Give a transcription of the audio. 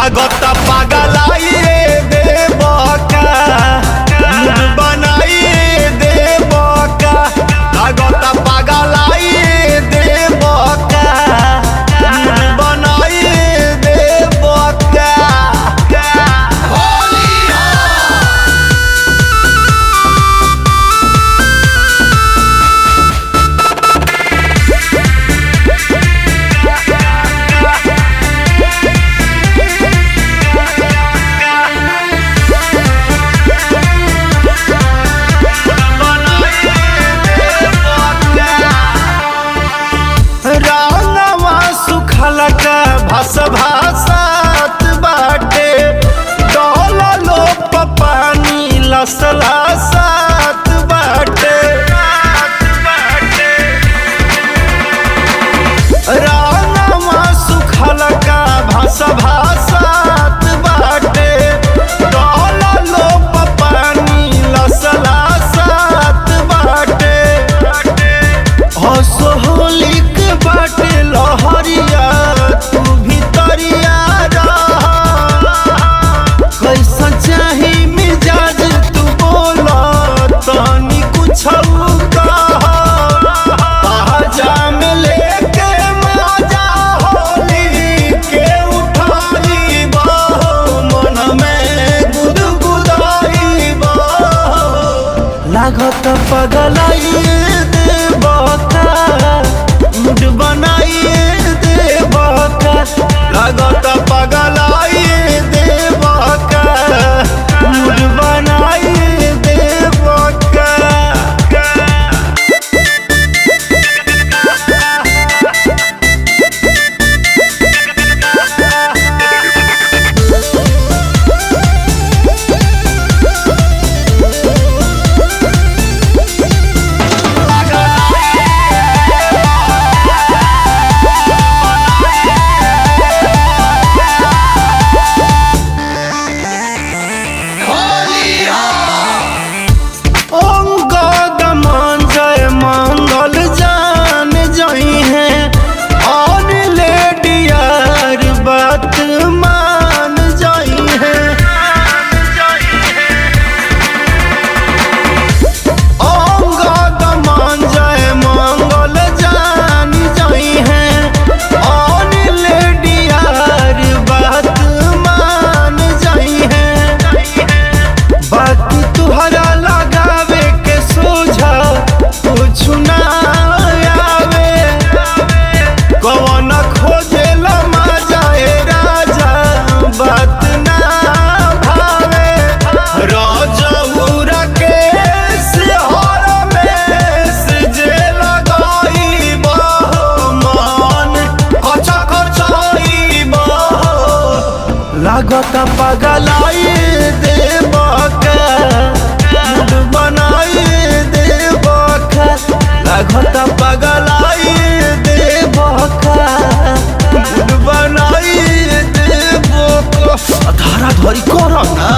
लागत पागलाइए देबका मूड बनाइए देबका लागत पागलाइए देबका मूड बनाइए देबका भस भासात बाटे डोला लो पानी लसला सात बाटे रानमा सुखल का भस भासात बाटे डोला लो पानी लसला सात बाटे होलिक बाटे लहरिया लागत पगलाइए देबका मूड बनाइए देबका लागत पगलाइए देबका मूड बनाइए देबका लागत पगलाइए देबका मूड बनाइए देबका लागत पगलाइए देबका मूड बनाइए देबका धारा धरी कर ना।